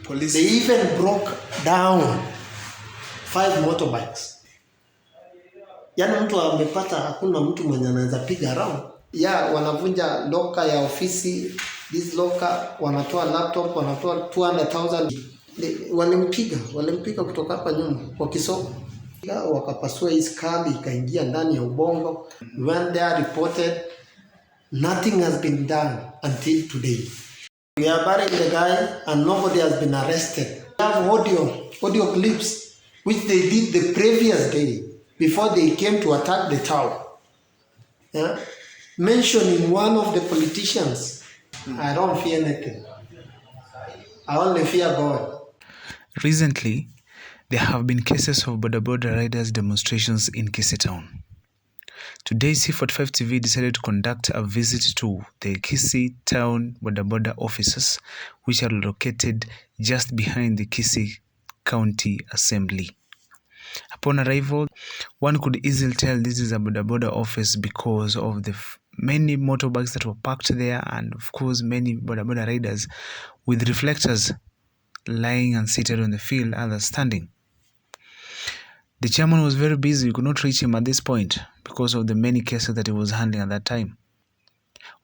Police. They even broke down 5 motorbikes. Yaani mtu amepata, hakuna mtu mwenye anaweza piga round. Wanavunja loka ya ofisi, this loka, wanatoa laptop, wanatoa 200,000. Walimpiga kutoka hapa nyuma kwa kiso. Wakapasua hii skull ikaingia ndani ya ubongo. When they are reported, nothing has been done until today. We are burying the guy and nobody has been arrested. We have audio clips which they did the previous day before they came to attack the town. Mentioning one of the politicians. I don't fear anything. I only fear God. Recently, there have been cases of boda riders demonstrations in Kisii town. Today, C45 TV decided to conduct a visit to the Kisii town boda offices, which are located just behind the Kisii County Assembly. Upon arrival, one could easily tell this is a boda office because of the many motorbikes that were parked there, and of course many boda riders with reflectors lying and seated on the field, others standing. The chairman was very busy. We could not reach him at this point because of the many cases that he was handling at that time.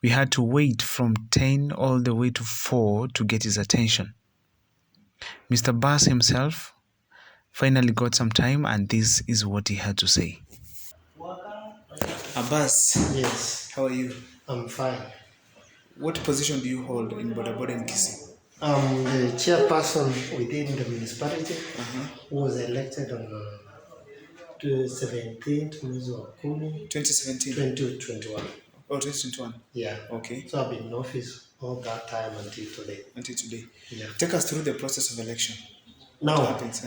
We had to wait from 10 all the way to 4 to get his attention. Mr. Bass himself finally got some time, and this is what he had to say. Abbas. Yes. How are you? I'm fine. What position do you hold in boda in Kisii? I'm the chairperson within the municipality who was elected on 17th mwezi wa 10 2017 2021. Oh, 2021. Yeah. Okay. So I've been in office all that time until today. Yeah. Take us through the process of election. Now, what happens?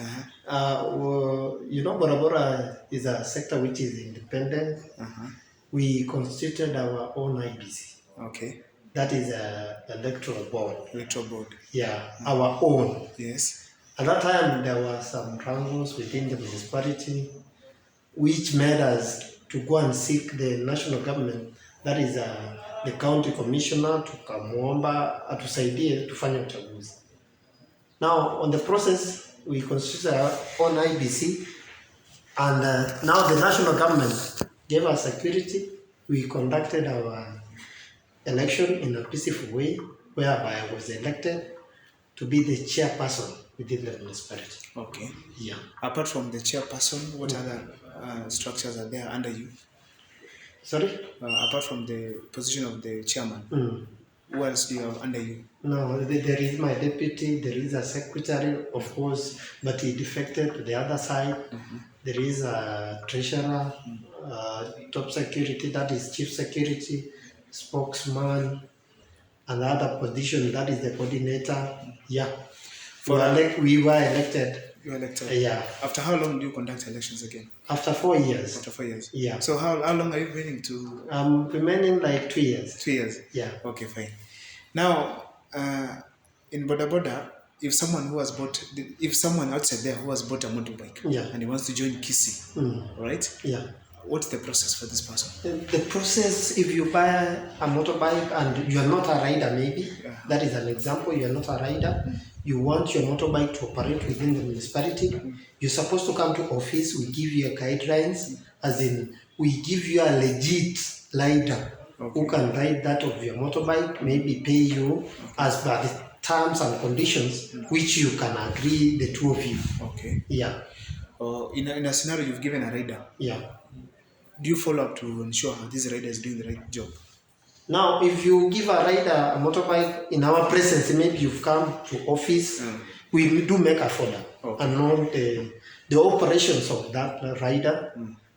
Boda is a sector which is independent. We constituted our own IBC. Okay. That is electoral board. Yeah, our own. Yes. At that time, there were some wrangles within the municipality, which made us to go and seek the national government, that is the county commissioner, tukamwomba atusaidie tufanye uchaguzi. Now, on the process, we constituted our own IBC, and now the national government gave us security. We conducted our election in a peaceful way, whereby I was elected to be the chairperson within the municipality. Okay. Yeah. Apart from the chairperson, what other structures are there under you? Sorry? Apart from the position of the chairman, who else do you have under you? No, there is my deputy, there is a secretary, of course, but he defected to the other side. There is a treasurer, top security, that is chief security, spokesman, another position, that is the coordinator. Yeah. We were elected. You were elected? Yeah. After how long do you conduct elections again? After 4 years. After 4 years? Yeah. So how long are you remaining to? I'm remaining like 2 years. 2 years? Yeah. Okay, fine. Now, in boda, if someone outside there who has bought a motorbike, and he wants to join Kisii, right? Yeah. What's the process for this person? The process, if you buy a motorbike and you are not a rider, maybe, that is an example, you are not a rider, you want your motorbike to operate within the municipality, you're supposed to come to office, we give you guidelines, as in, we give you a legit rider who can ride that of your motorbike, maybe pay you as per the terms and conditions which you can agree, the two of you. Okay. Yeah. In a scenario you've given a rider. Yeah. Do you follow up to ensure this rider is doing the right job? Now, if you give a rider a motorbike in our presence, maybe you've come to office, we do make a follow and know the operations of that rider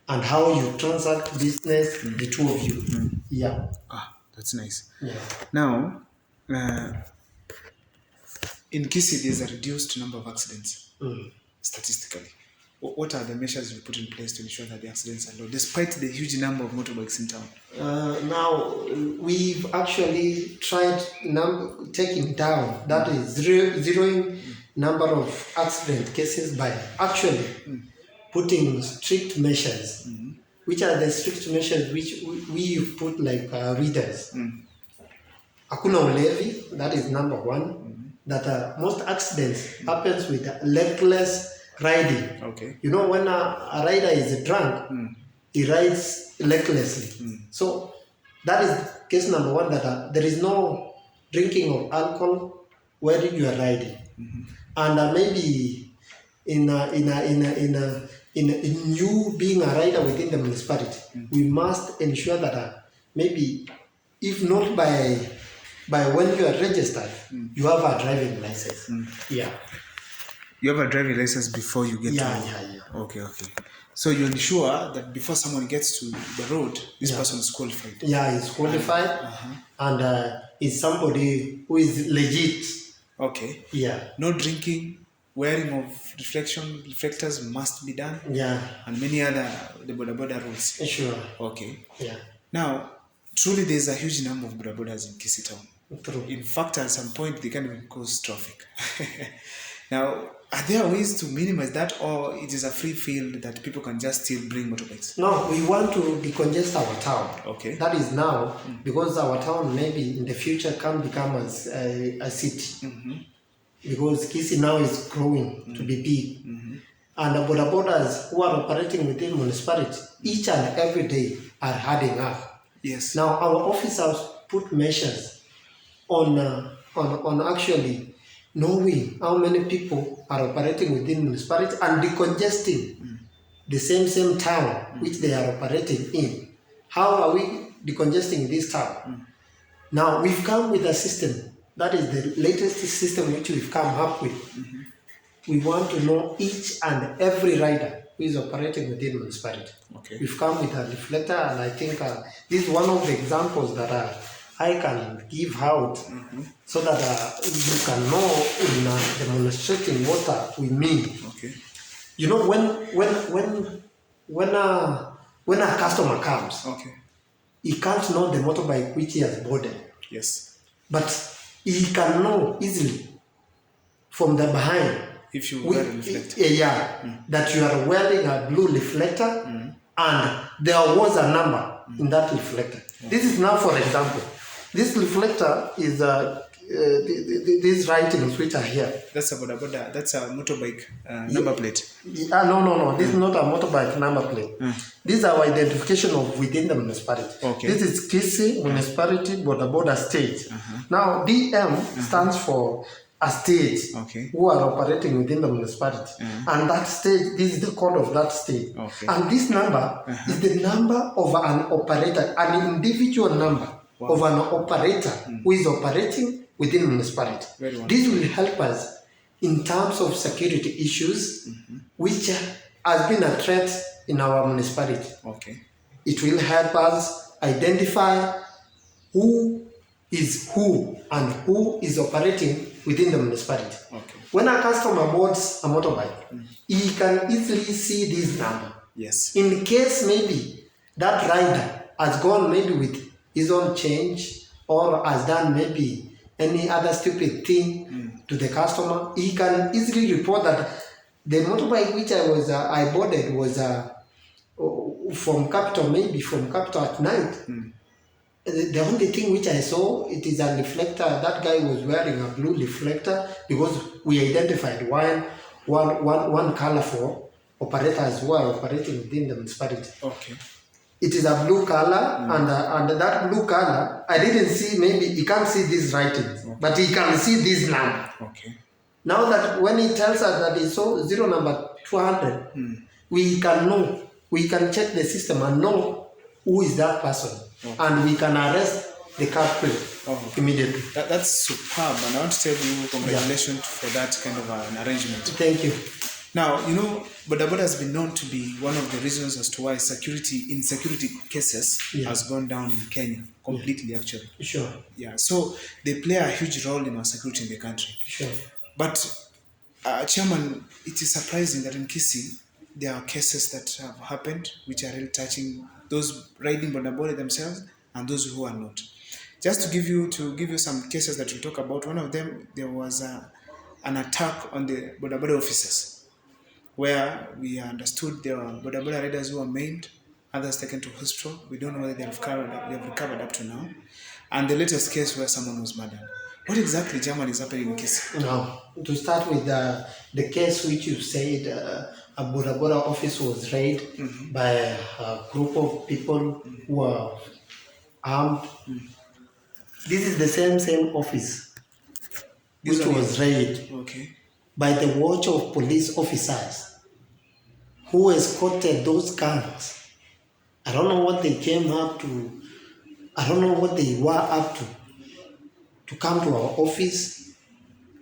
and how you transact business, the two of you. Yeah. That's nice. Yeah. Now, in Kisii, there's a reduced number of accidents statistically. What are the measures you put in place to ensure that the accidents are low, despite the huge number of motorbikes in town? Now, we've actually tried taking down, that is zeroing number of accident cases by actually putting strict measures. Which are the strict measures which we put like readers? Hakuna ulevi, that is number one. that most accidents happens with legless riding. Okay. You know, when a rider is drunk, he rides recklessly. So that is case number one, that there is no drinking of alcohol while you are riding. And maybe in you being a rider within the municipality, we must ensure that maybe if not by when you are registered, you have a driving license. Yeah. You have a driving license before you get to... Yeah. Okay. So you ensure that before someone gets to the road, this person is qualified. Yeah, he's qualified, and is somebody who is legit. Okay. Yeah. No drinking, wearing of reflectors must be done. Yeah. And many other the boda rules. Sure. Okay. Yeah. Now, truly there's a huge number of bodas in Kisii town. True. In fact, at some point they can even cause traffic. Now, are there ways to minimize that, or it is a free field that people can just still bring motorbikes? No, we want to decongest our town. Okay. That is now, because our town maybe in the future can become as a city. Because Kisii now is growing to be big. And the bodas who are operating within municipality, each and every day are adding up. Yes. Now our officers put measures on actually knowing how many people are operating within municipality and decongesting the same town which they are operating in. How are we decongesting this town? Now we've come with a system that is the latest system which we've come up with. We want to know each and every rider who is operating within municipality. Okay. We've come with a reflector, and I think this is one of the examples that I can give out, so that you can know in demonstrating what we mean. Okay. You know, when a customer comes, Okay. he can't know the motorbike which he has boarded, Yes. but he can know easily from the behind. If you wear a reflector. That you are wearing a blue reflector, and there was a number in that reflector. This is now, for example, this reflector is these writings which are here. That's a boda. That's a motorbike number plate. No. This is not a motorbike number plate. These are identification of within the municipality. Okay. This is Kisii Municipality Boda State. Now DM stands for a state who are operating within the municipality, and that state, this is the code of that state, and this number is the number of an operator, an individual number of an operator who is operating within municipality. This will help us in terms of security issues, which has been a threat in our municipality. Okay. It will help us identify who is who and who is operating within the municipality. Okay. When a customer boards a motorbike, he can easily see this number. Yes. In case maybe that rider has gone maybe with his own change, or has done maybe any other stupid thing to the customer, he can easily report that the motorbike which I boarded was from Capital, maybe from Capital at night. The only thing which I saw, it is a reflector. That guy was wearing a blue reflector, because we identified one color for operators who are operating within the municipality. Okay. It is a blue color, and that blue color, I didn't see, maybe he can't see these writings, but he can see this number. Okay. Now that when he tells us that he saw zero number 200, we can know, we can check the system and know who is that person. And we can arrest the culprit immediately. That's superb, and I want to tell you congratulations for that kind of an arrangement. Thank you. Now, you know, boda has been known to be one of the reasons as to why insecurity cases has gone down in Kenya completely, actually. Sure. Yeah, so they play a huge role in our security in the country. Sure. But, Chairman, it is surprising that in Kisii, there are cases that have happened which are really touching those riding boda themselves and those who are not. Just to give you some cases that we'll talk about, one of them, there was an attack on the boda officers, where we understood there were boda riders who were maimed, others taken to hospital. We don't know whether they have recovered up to now. And the latest case where someone was murdered. What exactly, German, is happening in Kisii? Now, to start with the case which you said, a boda office was raided by a group of people who are armed. This is the same office which was raided by the watch of police officers who escorted those guns. I don't know what they came up to. I don't know what they were up to come to our office,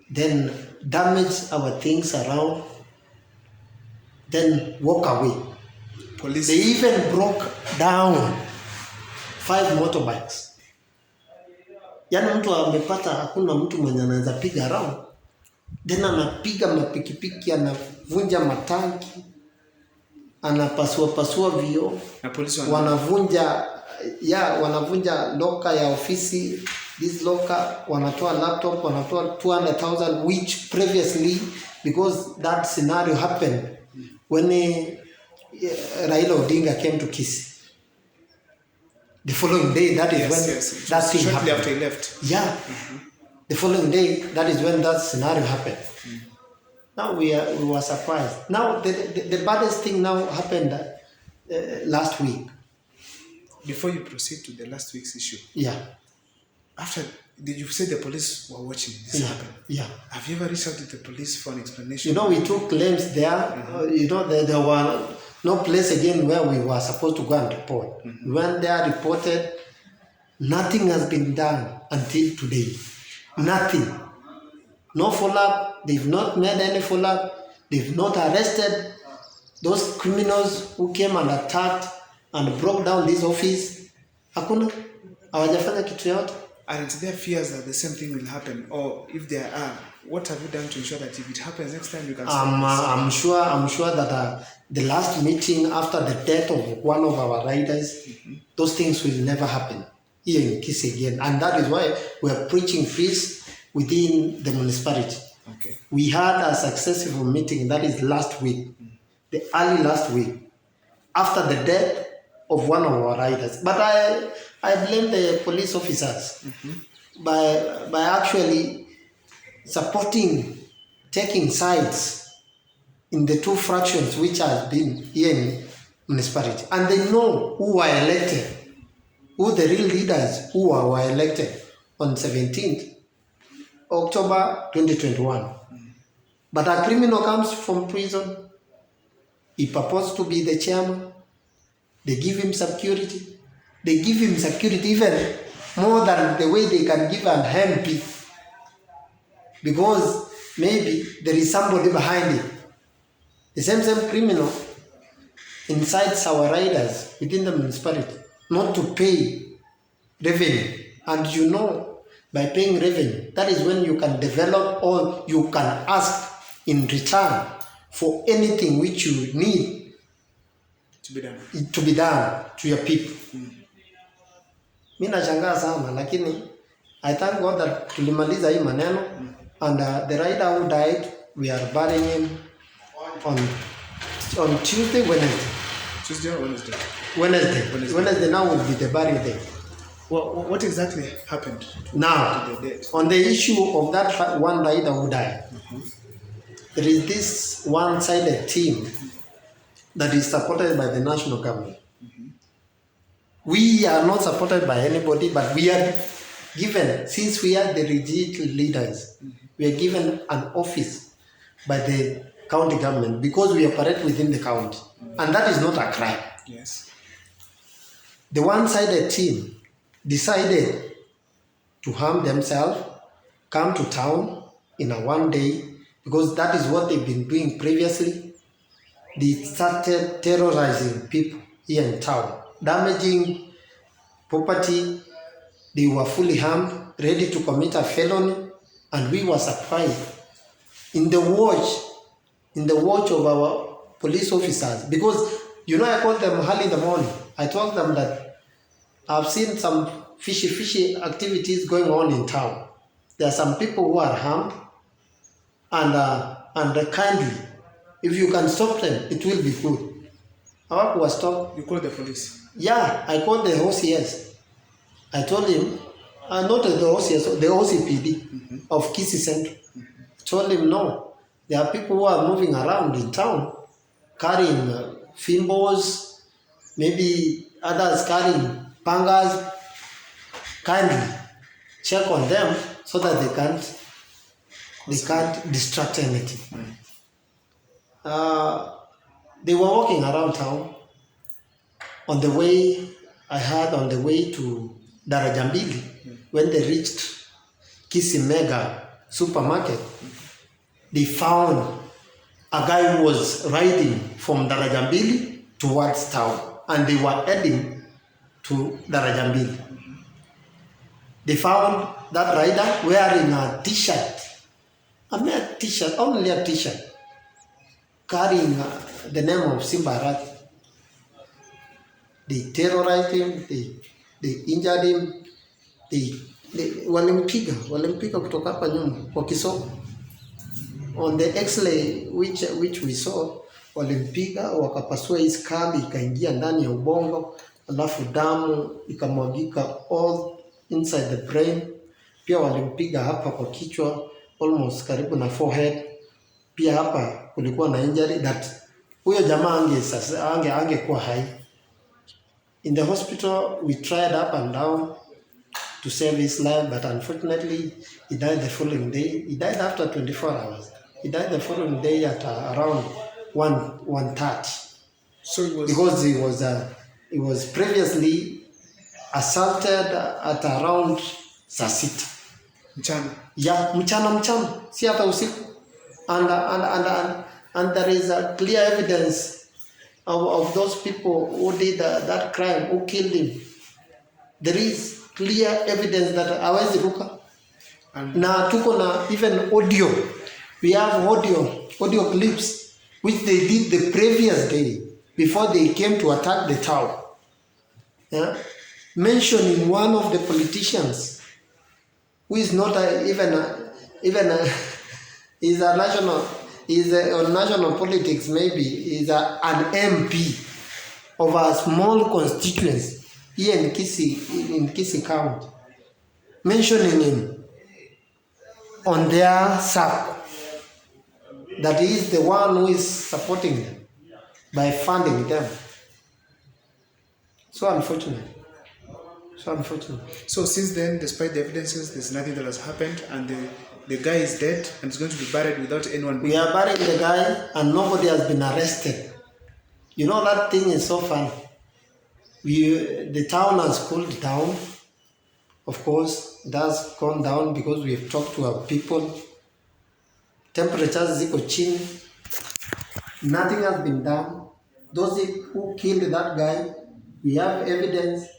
then damage our things around, then walk away. Police. They even broke down 5 motorbikes. Yaani mtu amepata hakuna mtu mwenye anaweza piga round. Then anapiga mapikipiki, anavunja matanki, anapasua vioo. Na polisi wanavunja locker ya ofisi. This locker wanatoa laptop, wanatoa 200,000, which previously, because that scenario happened when Raila Odinga came to Kisii. The following day, that is when that thing happened. Shortly after he left. Yeah. The following day, that is when that scenario happened. Now we were surprised. Now the baddest thing now happened last week. Before you proceed to the last week's issue. Yeah. After, did you say the police were watching this happen? Yeah. Have you ever reached out to the police for an explanation? You know, we took claims there. There were no place again where we were supposed to go and report. We went there, reported. Nothing has been done until today. Nothing. No follow-up. They've not made any follow-up. They've not arrested those criminals who came and attacked and broke down this office. Hakuna. Hawajafanya kitu yote. Aren't there fears that the same thing will happen? Or if there are, what have you done to ensure that if it happens next time you can I'm sure that the last meeting after the death of one of our riders, those things will never happen here in Kisii again. And that is why we are preaching peace within the municipality. Okay. We had a successful meeting, that is last week, the early last week, after the death of one of our riders. But I blame the police officers by actually supporting, taking sides in the two fractions which have been here in municipality. And they know who were elected, who the real leaders who were elected on 17th October 2021. But a criminal comes from prison. He purports to be the chairman. They give him security. They give him security even more than the way they can give an MP. Because maybe there is somebody behind it. The same criminal incites our riders within the municipality not to pay revenue. And you know, by paying revenue, that is when you can develop or you can ask in return for anything which you need to be done to your people. Mimi nashangaa sana, lakini I thank God that tulimaliza hii maneno and the rider who died, we are burying him on Tuesday, Wednesday. Tuesday or Wednesday? Wednesday now will be the burial day. Well, what exactly happened now to the death? On the issue of that one rider who died? There is this one-sided team that is supported by the national government. We are not supported by anybody, but we are given, since we are the rigid leaders, we are given an office by the county government because we operate within the county. And that is not a crime. Yes. The one-sided team decided to harm themselves, come to town in a one day, because that is what they've been doing previously. They started terrorizing people here in town, damaging property. They were fully armed, ready to commit a felony, and we were surprised. In the watch of our police officers, because, you know, I called them early in the morning. I told them that I've seen some fishy activities going on in town. There are some people who are harmed, and kindly, if you can stop them, it will be good. Our was stopped. You called the police? Yeah, I called the OCS. I told him not the OCS, the OCPD of Kisii Central. Told him no. There are people who are moving around in town carrying fimbos, maybe others carrying pangas. Kindly check on them so that they can't distract anything. They were walking around town. On the way, I heard on the way to Darajambili, when they reached Kisii Mega supermarket, they found a guy who was riding from Darajambili towards town, and they were heading to Darajambili. They found that rider wearing a T-shirt, a mere T-shirt, only a T-shirt, carrying the name of Simba Arati. They terrorized him, they injured him, walimpiga kutoka hapa nyuma kwa kiso. On the X-ray which we saw, walimpiga wakapasua hii skull ikaingia ndani ya ubongo, alafu damu ikamwagika all inside the brain. Pia walimpiga hapa kwa kichwa almost karibu na forehead. Pia hapa kulikuwa na injury that huyo jamaa angekuwa hai. In the hospital, we tried up and down to save his life, but unfortunately, he died the following day. He died after 24 hours. He died the following day at around 1:30. So it was because he was previously assaulted at around saa sita. mchana. Yeah, mchana, si hata usiku. And there is a clear evidence of those people who did that crime, who killed him. There is clear evidence that hawezi ruka. Na tuko na even audio. We have audio clips which they did the previous day before they came to attack the town. Yeah? Mentioning one of the politicians who is not on national politics, maybe is an MP of a small constituency here in Kisii County, mentioning him on their side, that he is the one who is supporting them by funding them. So unfortunate. So since then, despite the evidences, there's nothing that has happened, and the guy is dead and is going to be buried without anyone being... We are burying the guy and nobody has been arrested. You know, that thing is so funny. The town has cooled down. Of course, it has gone down because we have talked to our people. Temperatures ziko chini. Nothing has been done. Those who killed that guy, we have evidence.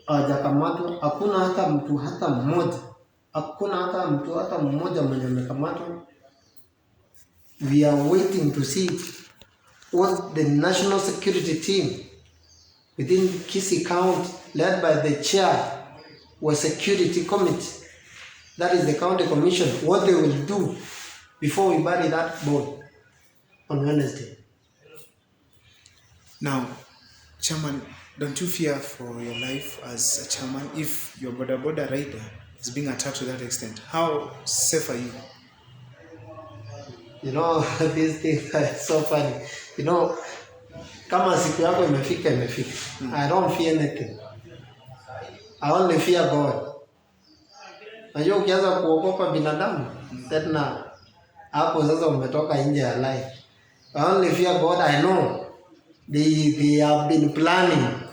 Hawajakamatwa. Hakuna hata mtu hata mmoja mwenye amekamatwa. We are waiting to see what the national security team within Kisii County, led by the chair was security committee, that is the county commission, what they will do before we bury that body on Wednesday. Now, Chairman, don't you fear for your life as a chairman if your boda rider is being attacked to that extent? How safe are you? You know, these things are so funny. You know, kama siku yako imefika. I don't fear anything. I only fear God. Najua ukianza kuogopa binadamu, tena hapo sasa umetoka nje ya life. I only fear God. I know they have been planning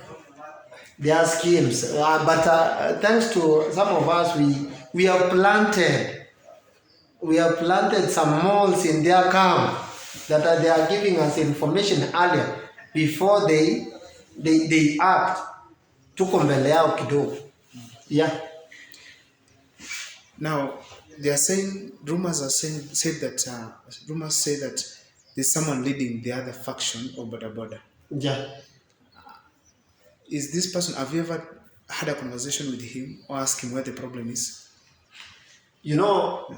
their schemes, but thanks to some of us, we have planted some moles in their camp that they are giving us information earlier before they act. Tuko mbele yao kidogo. Yeah. Now, they are saying, rumors say that there's someone leading the other faction of boda. Yeah. Is this person, have you ever had a conversation with him or asked him where the problem is? You know,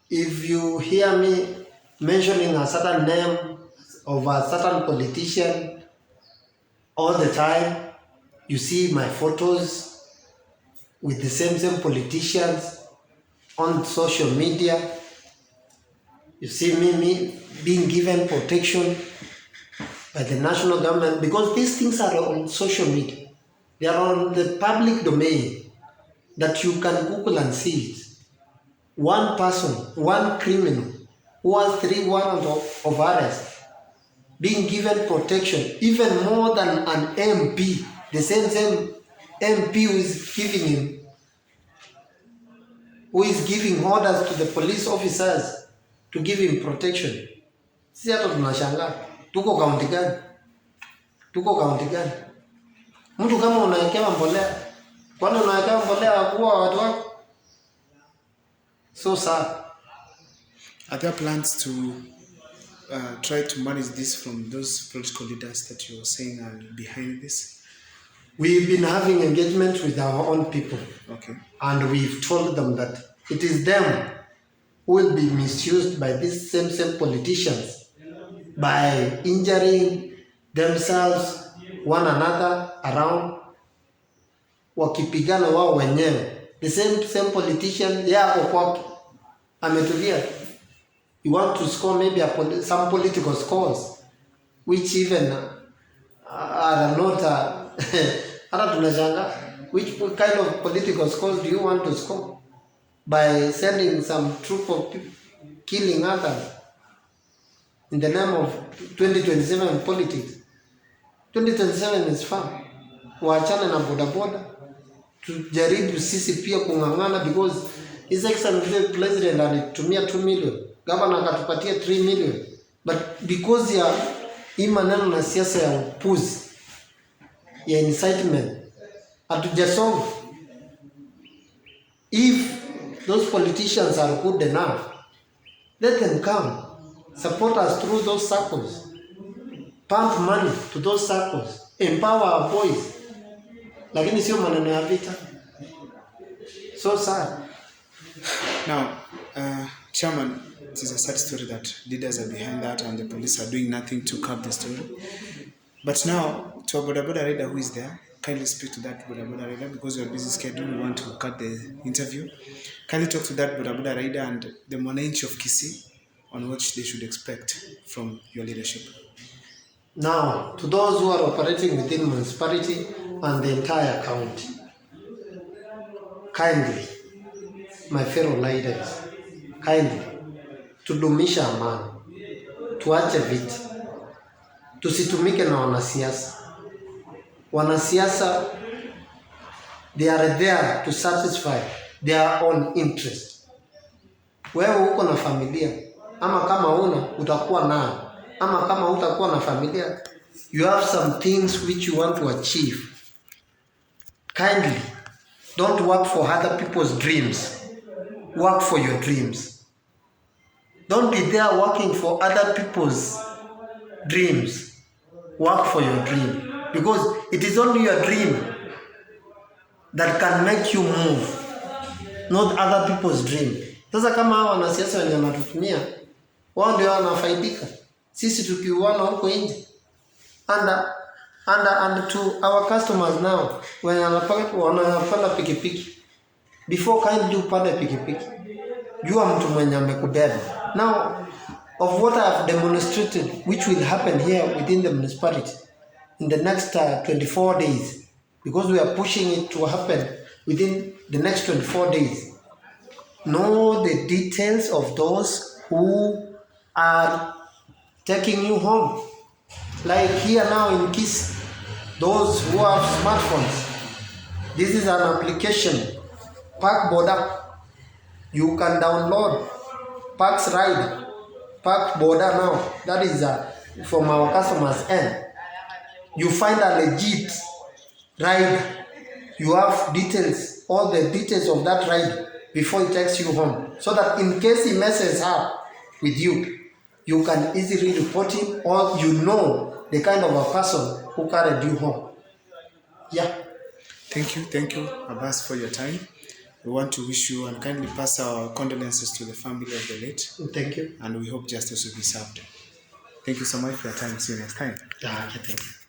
if you hear me mentioning a certain name of a certain politician all the time, you see my photos, with the same politicians on social media. You see me being given protection by the national government, because these things are on social media. They are on the public domain that you can Google and see it. One person, one criminal who has 3 warrants of arrest being given protection, even more than an MP, the same MP who is giving orders to the police officers to give him protection. Sisi hata tunashangaa, tuko kaunti gani? Tuko kaunti gani? Mtu kama unawekewa mbolea, kwani unawekewa mbolea kuwa watu wako? So sad. Are there plans to try to manage this from those political leaders that you're saying are behind this? We've been having engagement with our own people. Okay. And we've told them that it is them who will be misused by these same politicians by injuring themselves, one another around, wakipigana wao wenyewe. The same politician yako kwake ametulia. You want to score maybe some political scores, which even are not hata tunashanga, which kind of political scores do you want to score by sending some troop of people killing others in the name of 2027 politics? 2027 is far. Waachane na bodaboda, tujaribu sisi pia kung'ang'ana, because His Excellency President alitumia 2 million, governor akatupatia 3 million, but because ya hii maneno na siasa ya upuzi ya incitement hatujasolve. If those politicians are good enough, let them come support us through those circles, pump money to those circles, empower our boys, lakini sio maneno ya vita. So sad. Now, Chairman, it is a sad story that leaders are behind that and the police are doing nothing to curb the story. But now, to a boda rider who is there, kindly speak to that boda rider, because you're busy schedule, we want to cut the interview. Kindly talk to that boda rider and the mwananchi of Kisii on what they should expect from your leadership. Now, to those who are operating within municipality and the entire county, kindly, my fellow leaders, kindly, tudumisha amani, tuache vita, tusitumike na wanasiasa. Wanasiasa, they are there to satisfy their own interest. Wewe uko na familia, ama kama una utakuwa nayo, ama kama utakuwa na familia, you have some things which you want to achieve. Kindly, don't work for other people's dreams. Work for your dreams. Don't be there working for other people's dreams. Work for your dream. Because it is only your dream that can make you move, not other people's dream. Sasa kama hawa wanasiasa wenye wanatutumia, wao ndio wanafaidika, sisi tukiuana huko nje. And to our customers now, when wanapanda pikipiki, before kindly upande pikipiki, jua mtu mwenye amekubeba. Now, of what I have demonstrated, which will happen here within the municipality in the next 24 days, because we are pushing it to happen within the next 24 days. Know the details of those who are taking you home. Like here now in Kisii, those who have smartphones, this is an application, Park Boda. You can download Parks Ride, Park Boda now. That is from our customers' end. You find a legit ride. You have details, all the details of that ride before it takes you home. So that in case he messes up with you, you can easily report him, or you know the kind of a person who carried you home. Yeah. Thank you, Abbas, for your time. We want to wish you and kindly pass our condolences to the family of the late. Thank you. And we hope justice will be served. Thank you so much for your time. See you next time. Yeah, thank you.